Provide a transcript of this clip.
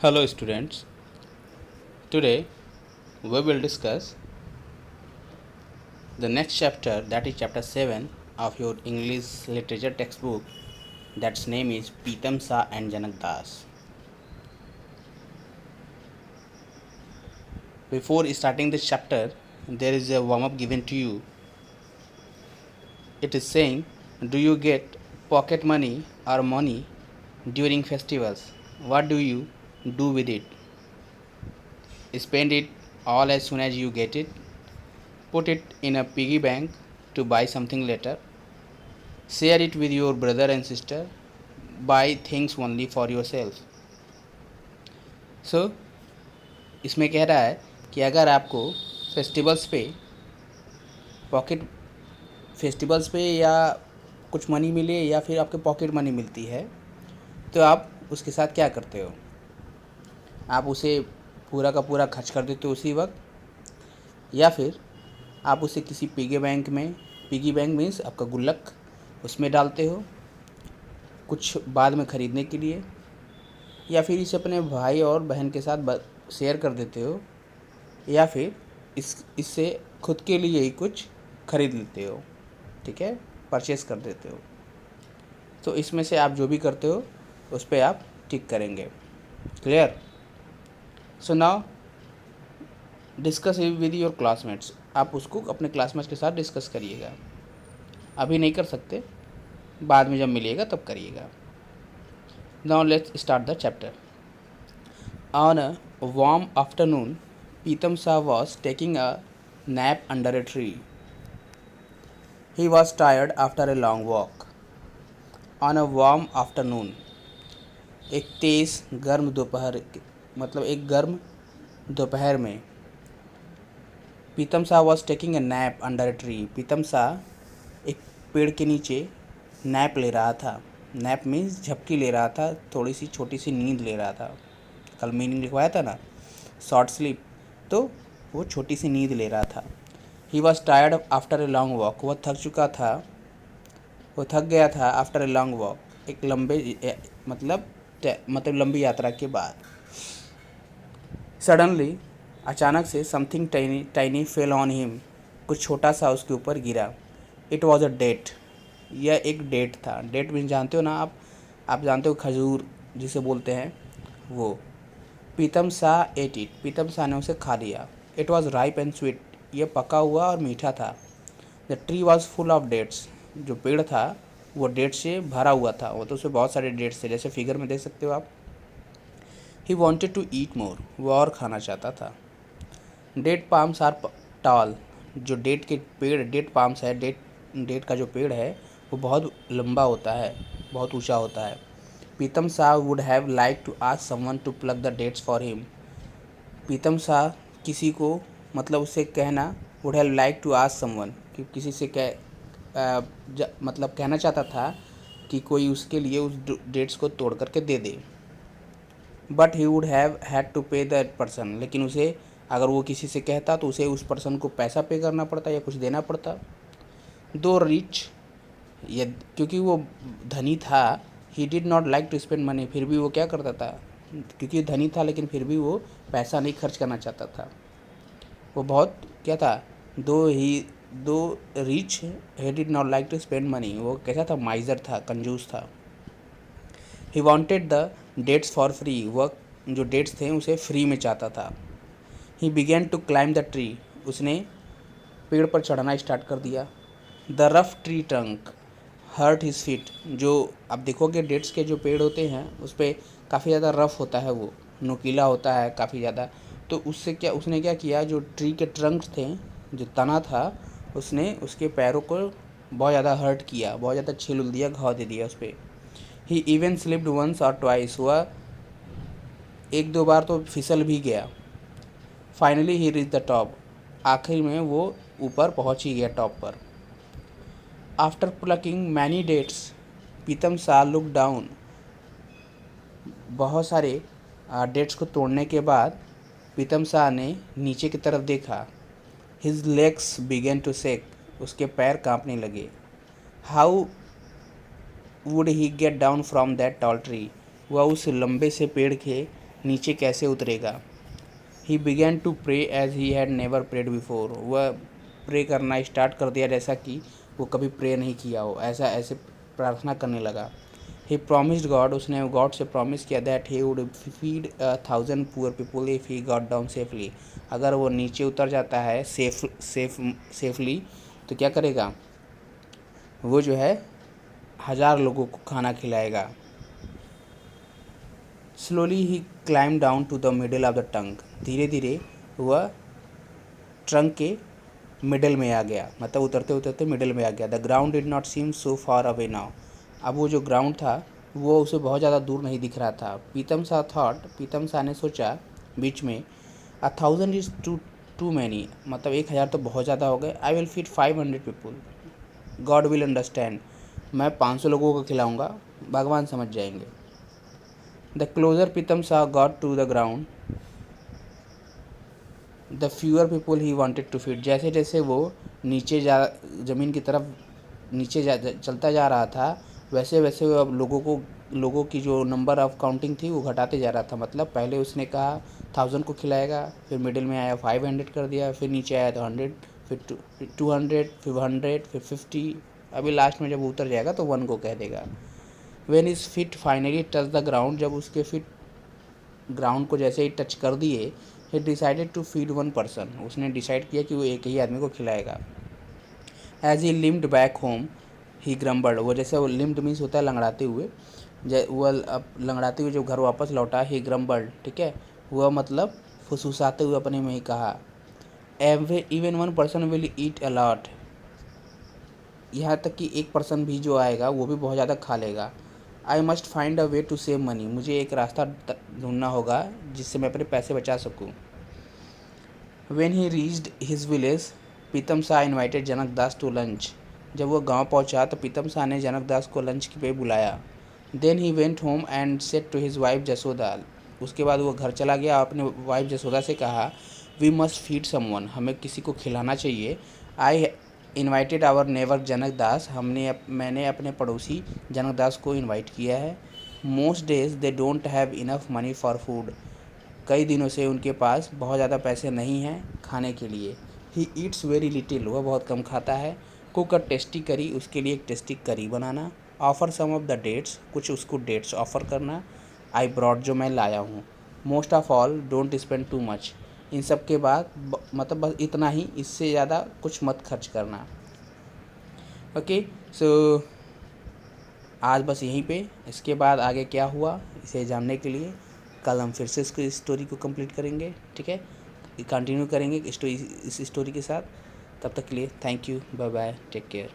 Hello students, today we will discuss the next chapter, that is chapter 7 of your English literature textbook, that's name is Pritam Shah and Janak Das. Before starting this chapter, there is a warm up given to you. It is saying, do you get pocket money or money during festivals? What do you do with it? Spend it all as soon as you get it? Put it in a piggy bank to buy something later? Share it with your brother and sister? Buy things only for yourself? So इसमें कह रहा है कि अगर आपको festivals पे pocket festivals पे या कुछ मनी मिले या फिर आपके पॉकेट मनी मिलती है तो आप उसके साथ क्या करते हो? आप उसे पूरा का पूरा खर्च कर देते हो उसी वक्त, या फिर आप उसे किसी पिगी बैंक मीन्स आपका गुल्लक, उसमें डालते हो कुछ बाद में ख़रीदने के लिए, या फिर इसे अपने भाई और बहन के साथ शेयर कर देते हो, या फिर इससे खुद के लिए ही कुछ ख़रीद लेते हो, ठीक है, परचेस कर देते हो। तो इसमें से आप जो भी करते हो उस पर आप टिक करेंगे। Clear? So now discuss with your classmates. आप उसको अपने क्लासमेट्स के साथ डिस्कस करिएगा। अभी नहीं कर सकते, बाद में जब मिलिएगा तब करिएगा। Now let's start the chapter. On a warm afternoon, Pritam Shah was taking a nap under a tree. He was tired after a long walk. On a warm afternoon, एक तेज़ गर्म दोपहर मतलब एक गर्म दोपहर में Pritam Shah was taking a nap under a tree. Pritam Shah एक पेड़ के नीचे नैप ले रहा था। नैप मीन्स झपकी ले रहा था, थोड़ी सी छोटी सी नींद ले रहा था। कल मीनिंग लिखवाया था ना, शॉर्ट स्लीप, तो वो छोटी सी नींद ले रहा था। He was tired after a long walk, वह थक चुका था, वो थक गया था आफ्टर ए लॉन्ग वॉक, एक मतलब लंबी यात्रा के बाद। सडनली, अचानक से, something tiny fell on him, कुछ छोटा सा उसके ऊपर गिरा। इट वॉज अ डेट, यह एक डेट था। डेट मीन जानते हो ना आप जानते हो खजूर जिसे बोलते हैं वो। प्रीतम शाह एट इट, प्रीतम शाह ने उसे खा लिया। It was ripe and sweet, यह पका हुआ और मीठा था। The tree was full of dates, जो पेड़ था वो डेट से भरा हुआ था, वो तो उसमें बहुत सारे डेट्स थे, जैसे फिगर में देख सकते हो आप। ही वॉन्टेड टू ईट मोर, वो और खाना चाहता था। डेट पाम्स आर टॉल, जो डेट पाम्स है, डेट का जो पेड़ है वो बहुत लंबा होता है, बहुत ऊंचा होता है। Pritam Shah would have like to ask someone to plug the dates for him. Pritam Shah किसी को उसे कहना, would have like to ask someone, कि किसी से कहना चाहता था कि कोई उसके लिए उस डेट्स को तोड़ करके दे दे। But he would have had to pay that person, लेकिन उसे अगर वो किसी से कहता तो उसे उस पर्सन को पैसा पे करना पड़ता या कुछ देना पड़ता। दो रिच, या क्योंकि वो धनी था, he did not like to spend money, फिर भी वो क्या करता था, क्योंकि धनी था लेकिन फिर भी वो पैसा नहीं खर्च करना चाहता था। वो बहुत क्या था, too rich, he did not like to spend money, वो कैसा था, माइजर था, कंजूस था। He wanted the dates for free, वह जो डेट्स थे उसे फ्री में चाहता था। He began to climb the tree, उसने पेड़ पर चढ़ना स्टार्ट कर दिया। The rough tree trunk hurt his feet, जो आप देखोगे डेट्स के जो पेड़ होते हैं उस पर काफ़ी ज़्यादा रफ होता है, वो नुकीला होता है काफ़ी ज़्यादा। तो उसने क्या किया, जो ट्री के ट्रंक्स थे, जो तना था, उसने उसके पैरों को बहुत ज़्यादा हर्ट किया, बहुत ज़्यादा छिल दिया, घाव दे दिया उस पर। ही इवन स्लिप्ड वंस और ट्वाइस, वह एक दो बार तो फिसल भी गया। Finally he reach the top, आखिर में वो ऊपर पहुंच ही गया, टॉप पर। आफ्टर प्लकिंग मैनी डेट्स, प्रीतम शाह लुक डाउन, बहुत सारे डेट्स को तोड़ने के बाद प्रीतम शाह ने नीचे की तरफ देखा। His legs began to shake, उसके पैर कांपने लगे। How would he get down from that tall tree, वह उस लंबे से पेड़ के नीचे कैसे उतरेगा। He began to pray as he had never prayed before, वह प्रे करना स्टार्ट कर दिया जैसा कि वो कभी प्रे नहीं किया हो, ऐसे प्रार्थना करने लगा। ही प्रॉमिस्ड गॉड, उसने गॉड से प्रॉमिस किया that he would feed 1,000 poor people if he got down safely, अगर वो नीचे उतर जाता है सेफली तो क्या करेगा, वो जो है 1,000 लोगों को खाना खिलाएगा। Slowly he climb down to the middle of the trunk, धीरे धीरे वह ट्रंक के मिडल में आ गया, मतलब उतरते उतरते मिडल में आ गया। The ground did not seem so far away now, अब वो जो ग्राउंड था वो उसे बहुत ज़्यादा दूर नहीं दिख रहा था। पीतम शाह ने सोचा बीच में, 1,000 इज़ टू मैनी, मतलब 1,000 तो बहुत ज़्यादा हो गए। I will feed 500 people, god will understand, मैं 500 लोगों को खिलाऊंगा, भगवान समझ जाएंगे। The closer Pitam Shah got to the ground the fewer people he wanted to feed, जैसे जैसे वो नीचे ज़मीन की तरफ चलता जा रहा था, वैसे वैसे वो अब लोगों की जो नंबर ऑफ काउंटिंग थी वो घटाते जा रहा था। मतलब पहले उसने कहा 1,000 को खिलाएगा, फिर मिडिल में आया 500 कर दिया, फिर नीचे आया तो 100, फिर 200, फिर 100, फिर 50, अभी लास्ट में जब उतर जाएगा तो 1 को कह देगा। When is fit finally touch the ground, जब उसके फिट ग्राउंड को जैसे ही टच कर दिए, he decided to feed 1 person, उसने डिसाइड किया कि वो एक ही आदमी को खिलाएगा। As he limped back home he grumbled, वो जैसे वो लिम्ड मीन्स होता है लंगड़ाते हुए, वह अब लंगड़ाते हुए जब घर वापस लौटा, ही ग्रम्बल्ड, ठीक है, वह मतलब फुसफुसाते हुए अपने में ही कहा, even 1 person will eat allot, यहाँ तक कि 1 पर्सन भी जो आएगा वो भी बहुत ज़्यादा खा लेगा। I must find a way to save money, मुझे एक रास्ता ढूंढना होगा जिससे मैं अपने पैसे बचा सकूँ। When he reached his village, Pitam Shah invited Janak Das to lunch, जब वो गांव पहुंचा तो पीतम शाह ने जनक दास को लंच पे बुलाया। Then he went home and said to his wife Jasoda, उसके बाद वो घर चला गया, अपने वाइफ जसोदा से कहा, वी मस्ट फीड समवन, हमें किसी को खिलाना चाहिए। आई इन्वाइटेड आवर नेबर जनक दास, मैंने अपने पड़ोसी जनक दास को इन्वाइट किया है। Most days they don't have enough money for food, कई दिनों से उनके पास बहुत ज़्यादा पैसे नहीं हैं खाने के लिए। ही ईट्स वेरी लिटिल, वह बहुत कम खाता है। कुक अ टेस्टी करी, उसके लिए एक टेस्टी करी बनाना। Offer some of the dates, कुछ उसको डेट्स ऑफ़र करना। आई ब्रॉड, जो मैं लाया हूँ। Most of all don't spend too much, इन सब के बाद मतलब बस इतना ही, इससे ज़्यादा कुछ मत खर्च करना। ओके, सो आज बस यहीं पे, इसके बाद आगे क्या हुआ इसे जानने के लिए कल हम फिर से इसको स्टोरी को कंप्लीट करेंगे, ठीक है, कंटिन्यू करेंगे इस स्टोरी के साथ। तब तक के लिए thank you, bye bye, take care.